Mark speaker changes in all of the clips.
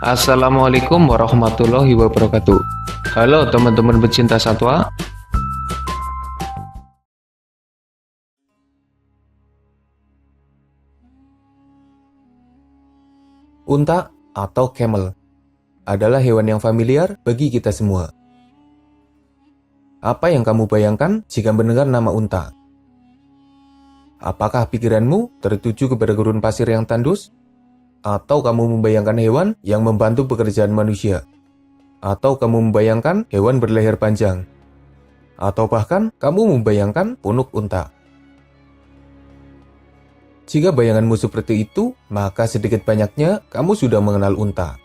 Speaker 1: Assalamualaikum warahmatullahi wabarakatuh. Halo teman-teman pecinta satwa.
Speaker 2: Unta atau camel adalah hewan yang familiar bagi kita semua. Apa yang kamu bayangkan jika mendengar nama unta? Apakah pikiranmu tertuju kepada gurun pasir yang tandus? Atau kamu membayangkan hewan yang membantu pekerjaan manusia? Atau kamu membayangkan hewan berleher panjang? Atau bahkan kamu membayangkan punuk unta? Jika bayanganmu seperti itu, maka sedikit banyaknya kamu sudah mengenal unta.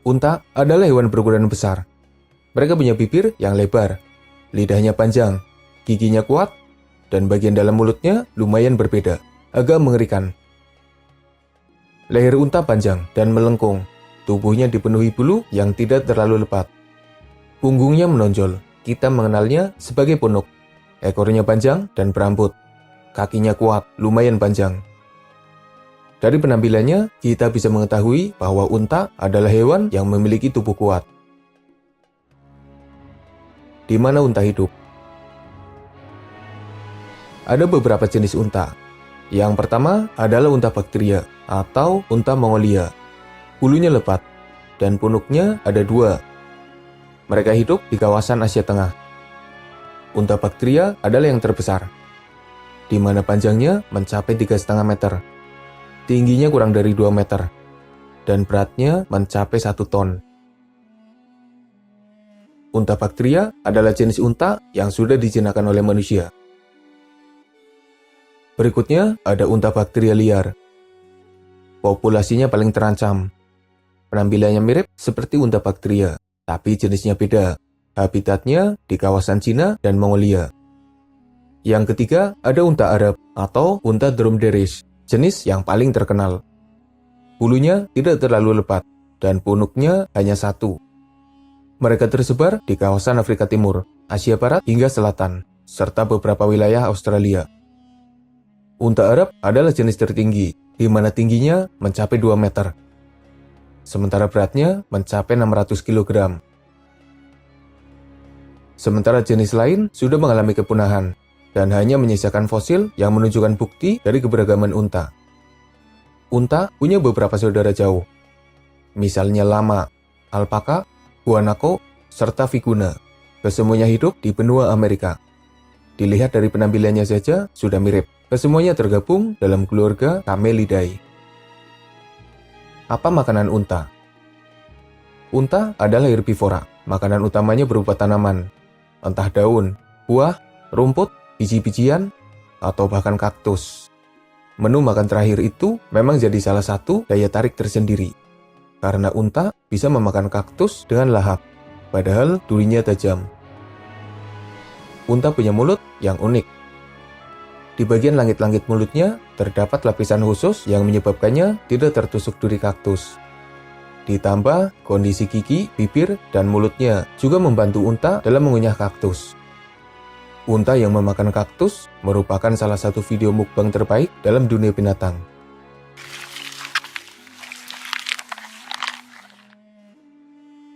Speaker 2: Unta adalah hewan berukuran besar. Mereka punya bibir yang lebar, lidahnya panjang, giginya kuat, dan bagian dalam mulutnya lumayan berbeda, agak mengerikan. Leher unta panjang dan melengkung, tubuhnya dipenuhi bulu yang tidak terlalu lebat. Punggungnya menonjol, kita mengenalnya sebagai punuk. Ekornya panjang dan berambut, kakinya kuat, lumayan panjang. Dari penampilannya, kita bisa mengetahui bahwa unta adalah hewan yang memiliki tubuh kuat. Di mana unta hidup? Ada beberapa jenis unta. Yang pertama adalah unta Bactria atau unta Mongolia. Bulunya lebat dan punuknya ada 2. Mereka hidup di kawasan Asia Tengah. Unta Bactria adalah yang terbesar, di mana panjangnya mencapai 3,5 meter, tingginya kurang dari 2 meter, dan beratnya mencapai 1 ton. Unta Bactria adalah jenis unta yang sudah dijinakan oleh manusia. Berikutnya ada unta Bactria liar. Populasinya paling terancam. Penampilannya mirip seperti unta Bactria, tapi jenisnya beda. Habitatnya di kawasan Cina dan Mongolia. Yang ketiga ada unta Arab atau unta Dromedarius, jenis yang paling terkenal. Bulunya tidak terlalu lebat dan punuknya hanya 1. Mereka tersebar di kawasan Afrika Timur, Asia Barat hingga Selatan, serta beberapa wilayah Australia. Unta Arab adalah jenis tertinggi, di mana tingginya mencapai 2 meter. Sementara beratnya mencapai 600 kg. Sementara jenis lain sudah mengalami kepunahan, dan hanya menyisakan fosil yang menunjukkan bukti dari keberagaman unta. Unta punya beberapa saudara jauh, misalnya lama, alpaka, guanaco, serta viguna. Kesemuanya hidup di benua Amerika. Dilihat dari penampilannya saja sudah mirip. Kesemuanya tergabung dalam keluarga Camelidae. Apa makanan unta? Unta adalah herbivora. Makanan utamanya berupa tanaman, entah daun, buah, rumput, biji-bijian, atau bahkan kaktus. Menu makan terakhir itu memang jadi salah satu daya tarik tersendiri, karena unta bisa memakan kaktus dengan lahap, padahal durinya tajam. Unta punya mulut yang unik. Di bagian langit-langit mulutnya terdapat lapisan khusus yang menyebabkannya tidak tertusuk duri kaktus. Ditambah kondisi gigi, bibir, dan mulutnya juga membantu unta dalam mengunyah kaktus. Unta yang memakan kaktus merupakan salah satu video mukbang terbaik dalam dunia binatang.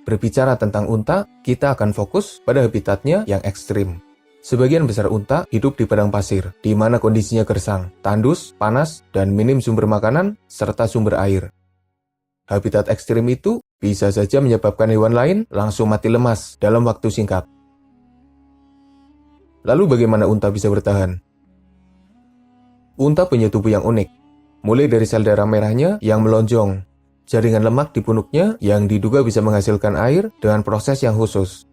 Speaker 2: Berbicara tentang unta, kita akan fokus pada habitatnya yang ekstrim. Sebagian besar unta hidup di padang pasir, di mana kondisinya gersang, tandus, panas, dan minim sumber makanan serta sumber air. Habitat ekstrim itu bisa saja menyebabkan hewan lain langsung mati lemas dalam waktu singkat. Lalu bagaimana unta bisa bertahan? Unta punya tubuh yang unik, mulai dari sel darah merahnya yang melonjong, jaringan lemak di punuknya yang diduga bisa menghasilkan air dengan proses yang khusus.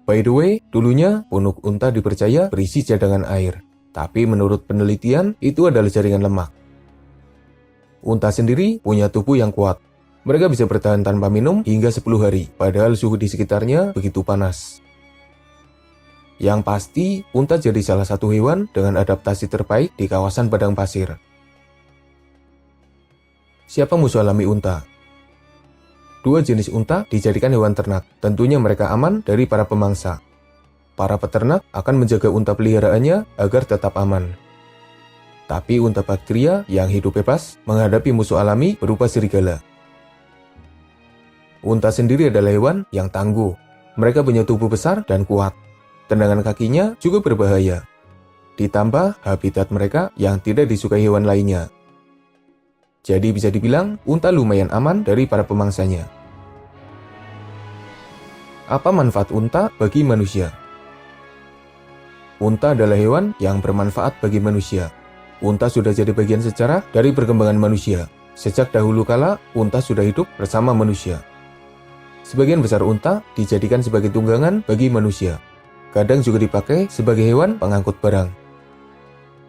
Speaker 2: By the way, dulunya punuk unta dipercaya berisi cadangan air, tapi menurut penelitian itu adalah jaringan lemak. Unta sendiri punya tubuh yang kuat. Mereka bisa bertahan tanpa minum hingga 10 hari, padahal suhu di sekitarnya begitu panas. Yang pasti, unta jadi salah satu hewan dengan adaptasi terbaik di kawasan padang pasir. Siapa musuh alami unta? 2 jenis unta dijadikan hewan ternak, tentunya mereka aman dari para pemangsa. Para peternak akan menjaga unta peliharaannya agar tetap aman. tapi unta Bactria yang hidup bebas menghadapi musuh alami berupa serigala. Unta sendiri adalah hewan yang tangguh. Mereka punya tubuh besar dan kuat. Tendangan kakinya juga berbahaya. Ditambah habitat mereka yang tidak disukai hewan lainnya. Jadi bisa dibilang unta lumayan aman dari para pemangsanya. Apa manfaat unta bagi manusia? Unta adalah hewan yang bermanfaat bagi manusia. Unta sudah jadi bagian sejarah dari perkembangan manusia. Sejak dahulu kala, unta sudah hidup bersama manusia. Sebagian besar unta dijadikan sebagai tunggangan bagi manusia. Kadang juga dipakai sebagai hewan pengangkut barang.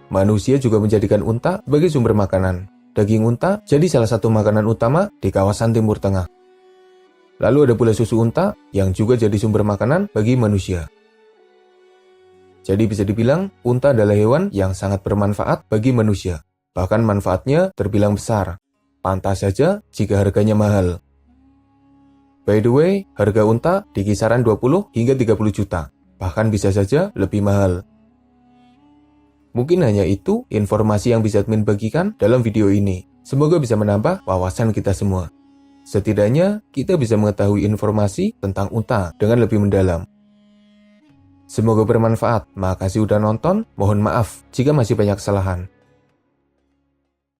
Speaker 2: Manusia juga menjadikan unta sebagai sumber makanan. Daging unta jadi salah satu makanan utama di kawasan Timur Tengah. Lalu ada pula susu unta yang juga jadi sumber makanan bagi manusia. Jadi bisa dibilang unta adalah hewan yang sangat bermanfaat bagi manusia. Bahkan manfaatnya terbilang besar. Pantas saja jika harganya mahal. By the way, harga unta di kisaran 20 hingga 30 juta. Bahkan bisa saja lebih mahal. Mungkin hanya itu informasi yang bisa admin bagikan dalam video ini. Semoga bisa menambah wawasan kita semua. Setidaknya, kita bisa mengetahui informasi tentang unta dengan lebih mendalam. Semoga bermanfaat. Makasih udah nonton. Mohon maaf jika masih banyak kesalahan.